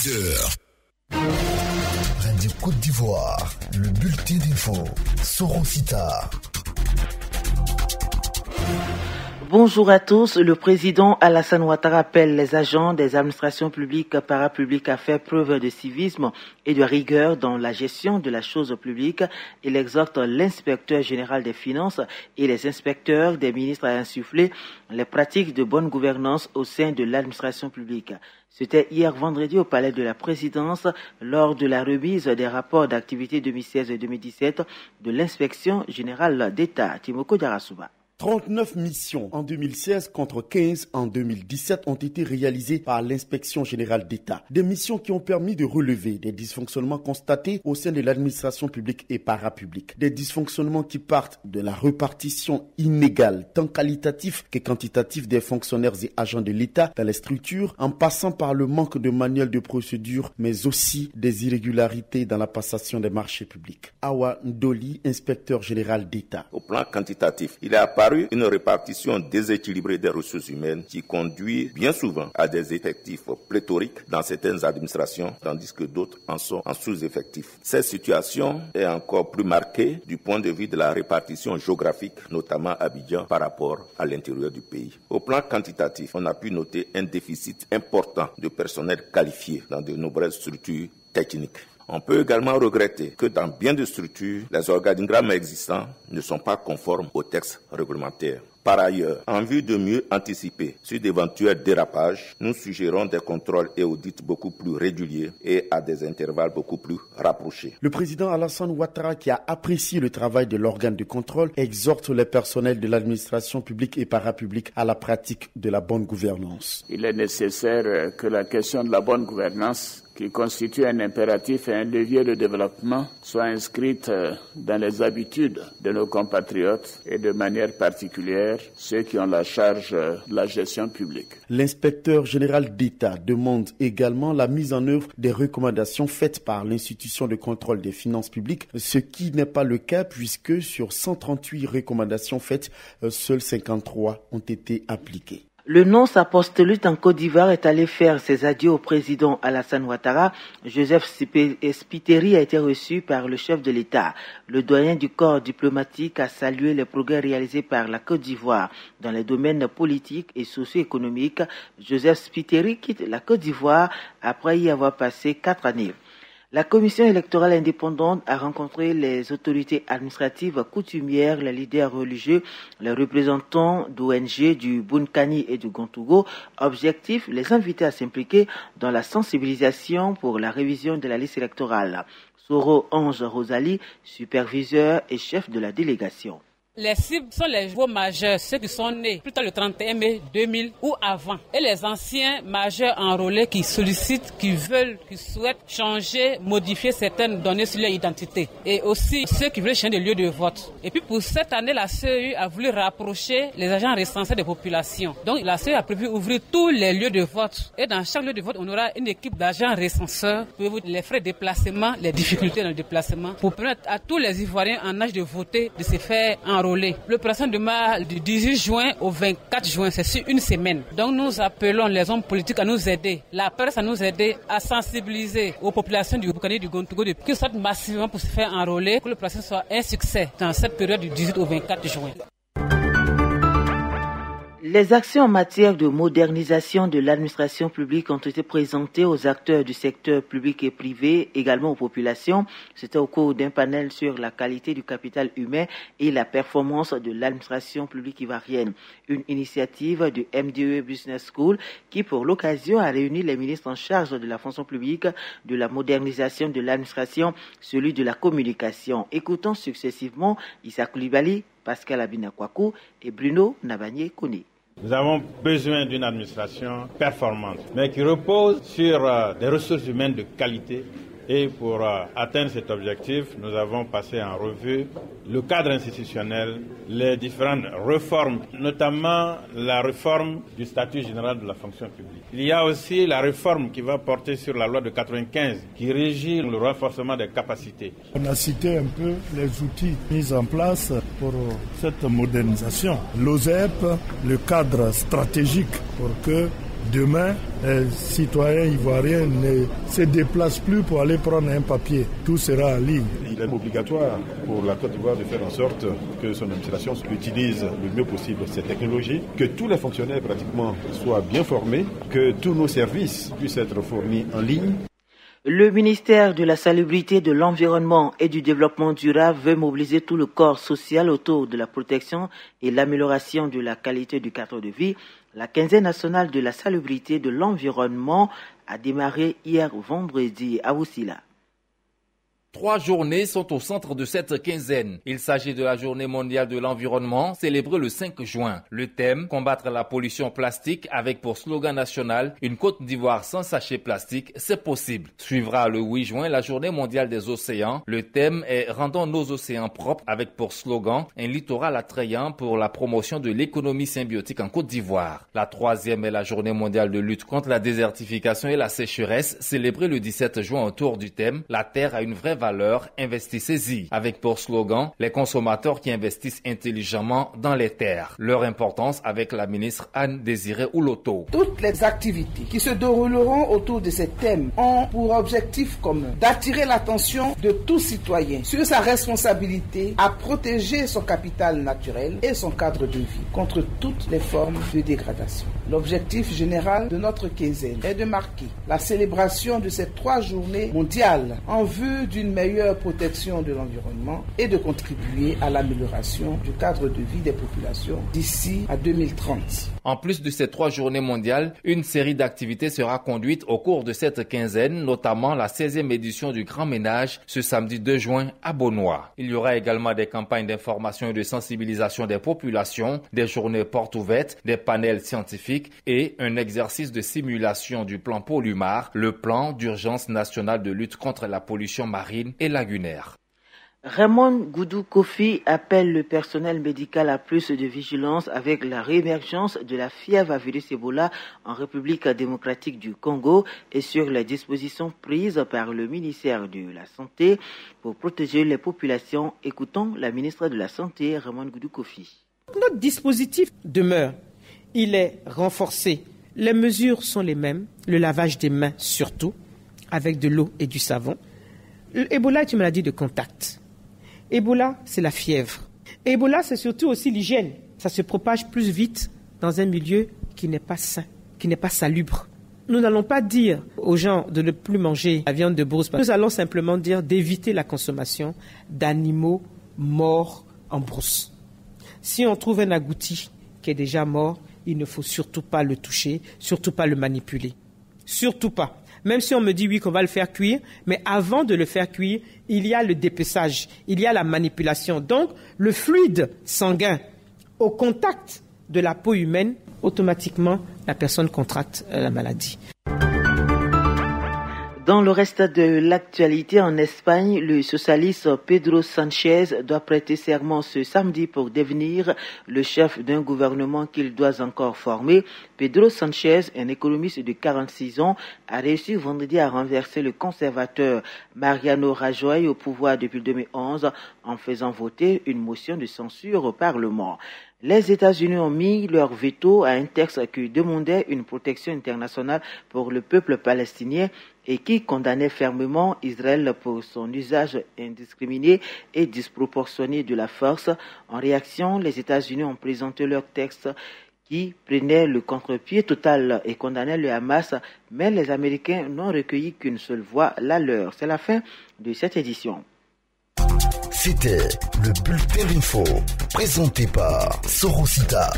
18h. Radio Côte d'Ivoire, le bulletin d'info, Sorosita. Bonjour à tous. Le président Alassane Ouattara appelle les agents des administrations publiques parapubliques à faire preuve de civisme et de rigueur dans la gestion de la chose publique. Il exhorte l'inspecteur général des finances et les inspecteurs des ministres à insuffler les pratiques de bonne gouvernance au sein de l'administration publique. C'était hier vendredi au Palais de la Présidence lors de la remise des rapports d'activité 2016 et 2017 de l'inspection générale d'État. Timoko Diarasuba. 39 missions en 2016 contre 15 en 2017 ont été réalisées par l'inspection générale d'État. Des missions qui ont permis de relever des dysfonctionnements constatés au sein de l'administration publique et parapublique. Des dysfonctionnements qui partent de la répartition inégale, tant qualitative que quantitative des fonctionnaires et agents de l'État dans les structures, en passant par le manque de manuels de procédure, mais aussi des irrégularités dans la passation des marchés publics. Awa Ndoli, inspecteur général d'État. Au plan quantitatif, il est apparu une répartition déséquilibrée des ressources humaines qui conduit bien souvent à des effectifs pléthoriques dans certaines administrations, tandis que d'autres en sont en sous-effectifs. Cette situation est encore plus marquée du point de vue de la répartition géographique, notamment à Abidjan par rapport à l'intérieur du pays. Au plan quantitatif, on a pu noter un déficit important de personnel qualifié dans de nombreuses structures techniques. On peut également regretter que dans bien de structures, les organigrammes existants ne sont pas conformes aux textes réglementaires. Par ailleurs, en vue de mieux anticiper sur d'éventuels dérapages, nous suggérons des contrôles et audits beaucoup plus réguliers et à des intervalles beaucoup plus rapprochés. Le président Alassane Ouattara, qui a apprécié le travail de l'organe de contrôle, exhorte les personnels de l'administration publique et parapublique à la pratique de la bonne gouvernance. Il est nécessaire que la question de la bonne gouvernance, qui constitue un impératif et un levier de développement, soit inscrite dans les habitudes de nos compatriotes et de manière particulière ceux qui ont la charge de la gestion publique. L'inspecteur général d'État demande également la mise en œuvre des recommandations faites par l'institution de contrôle des finances publiques, ce qui n'est pas le cas puisque sur 138 recommandations faites, seules 53 ont été appliquées. Le nonce apostolite en Côte d'Ivoire est allé faire ses adieux au président Alassane Ouattara. Joseph Spiteri a été reçu par le chef de l'État. Le doyen du corps diplomatique a salué les progrès réalisés par la Côte d'Ivoire dans les domaines politiques et socio-économiques. Joseph Spiteri quitte la Côte d'Ivoire après y avoir passé 4 années. La commission électorale indépendante a rencontré les autorités administratives coutumières, les leaders religieux, les représentants d'ONG du Bunkani et du Gontougo. Objectif, les inviter à s'impliquer dans la sensibilisation pour la révision de la liste électorale. Soro Ange Rosalie, superviseur et chef de la délégation. Les cibles sont les nouveaux majeurs, ceux qui sont nés plutôt le 31 mai 2000 ou avant. Et les anciens majeurs enrôlés qui sollicitent, qui veulent, qui souhaitent changer, modifier certaines données sur leur identité. Et aussi ceux qui veulent changer de lieu de vote. Et puis pour cette année, la CEU a voulu rapprocher les agents recensés des populations. Donc la CEU a prévu ouvrir tous les lieux de vote. Et dans chaque lieu de vote, on aura une équipe d'agents recenseurs pour les frais de déplacement, les difficultés dans le déplacement, pour permettre à tous les Ivoiriens en âge de voter de se faire enrôler. L'opération démarre du 18 juin au 24 juin, c'est sur une semaine. Donc nous appelons les hommes politiques à nous aider, la presse à nous aider à sensibiliser aux populations du Bunkani et du Gontougo qu'ils sortent massivement pour se faire enrôler, que l'opération soit un succès dans cette période du 18 au 24 juin. Les actions en matière de modernisation de l'administration publique ont été présentées aux acteurs du secteur public et privé, également aux populations. C'était au cours d'un panel sur la qualité du capital humain et la performance de l'administration publique ivoirienne. Une initiative du MDE Business School qui, pour l'occasion, a réuni les ministres en charge de la fonction publique, de la modernisation de l'administration, celui de la communication. Écoutons successivement Issa Koulibaly, Pascal Abinakwakou et Bruno Nabanye-Kone. Nous avons besoin d'une administration performante, mais qui repose sur des ressources humaines de qualité. Et pour atteindre cet objectif, nous avons passé en revue le cadre institutionnel, les différentes réformes, notamment la réforme du statut général de la fonction publique. Il y a aussi la réforme qui va porter sur la loi de 95, qui régit le renforcement des capacités. On a cité un peu les outils mis en place pour cette modernisation. L'OSEP, le cadre stratégique pour que Demain, les citoyens ivoiriens ne se déplacent plus pour aller prendre un papier. Tout sera en ligne. Il est obligatoire pour la Côte d'Ivoire de faire en sorte que son administration utilise le mieux possible ces technologies, que tous les fonctionnaires pratiquement soient bien formés, que tous nos services puissent être fournis en ligne. Le ministère de la Salubrité, de l'Environnement et du Développement durable veut mobiliser tout le corps social autour de la protection et l'amélioration de la qualité du cadre de vie. La quinzaine nationale de la salubrité de l'environnement a démarré hier vendredi à Oussila. 3 journées sont au centre de cette quinzaine. Il s'agit de la Journée mondiale de l'environnement, célébrée le 5 juin. Le thème, combattre la pollution plastique, avec pour slogan national, une Côte d'Ivoire sans sachets plastique, c'est possible. Suivra le 8 juin la Journée mondiale des océans. Le thème est rendons nos océans propres, avec pour slogan, un littoral attrayant pour la promotion de l'économie symbiotique en Côte d'Ivoire. La 3e est la Journée mondiale de lutte contre la désertification et la sécheresse, célébrée le 17 juin autour du thème, la terre a une vraie valeur, investissez-y. Avec pour slogan, les consommateurs qui investissent intelligemment dans les terres. Leur importance avec la ministre Anne-Désirée Ouloto. Toutes les activités qui se dérouleront autour de ces thèmes ont pour objectif commun d'attirer l'attention de tout citoyen sur sa responsabilité à protéger son capital naturel et son cadre de vie contre toutes les formes de dégradation. L'objectif général de notre quinzaine est de marquer la célébration de ces 3 journées mondiales en vue d'une meilleure protection de l'environnement et de contribuer à l'amélioration du cadre de vie des populations d'ici à 2030. En plus de ces 3 journées mondiales, une série d'activités sera conduite au cours de cette quinzaine, notamment la 16e édition du Grand Ménage ce samedi 2 juin à Beaunois. Il y aura également des campagnes d'information et de sensibilisation des populations, des journées portes ouvertes, des panels scientifiques et un exercice de simulation du plan Polumar, le plan d'urgence national de lutte contre la pollution marine et lagunaire. Raymond Goudou Kofi appelle le personnel médical à plus de vigilance avec la réémergence de la fièvre à virus Ebola en République démocratique du Congo et sur les dispositions prises par le ministère de la Santé pour protéger les populations. Écoutons la ministre de la Santé, Raymond Goudou Kofi. Notre dispositif demeure. Il est renforcé. Les mesures sont les mêmes. Le lavage des mains surtout, avec de l'eau et du savon. Ebola est une maladie de contact. Ebola, c'est la fièvre. Ebola, c'est surtout aussi l'hygiène. Ça se propage plus vite dans un milieu qui n'est pas sain, qui n'est pas salubre. Nous n'allons pas dire aux gens de ne plus manger la viande de brousse. Nous allons simplement dire d'éviter la consommation d'animaux morts en brousse. Si on trouve un agouti qui est déjà mort, il ne faut surtout pas le toucher, surtout pas le manipuler. Surtout pas. Même si on me dit oui qu'on va le faire cuire, mais avant de le faire cuire, il y a le dépeçage, il y a la manipulation. Donc, le fluide sanguin au contact de la peau humaine, automatiquement, la personne contracte la maladie. Dans le reste de l'actualité en Espagne, le socialiste Pedro Sánchez doit prêter serment ce samedi pour devenir le chef d'un gouvernement qu'il doit encore former. Pedro Sánchez, un économiste de 46 ans, a réussi vendredi à renverser le conservateur Mariano Rajoy au pouvoir depuis 2011 en faisant voter une motion de censure au Parlement. Les États-Unis ont mis leur veto à un texte qui demandait une protection internationale pour le peuple palestinien et qui condamnait fermement Israël pour son usage indiscriminé et disproportionné de la force. En réaction, les États-Unis ont présenté leur texte qui prenait le contre-pied total et condamnait le Hamas, mais les Américains n'ont recueilli qu'une seule voix, la leur. C'est la fin de cette édition. C'était le Bulletin d'info, présenté par Sorosita.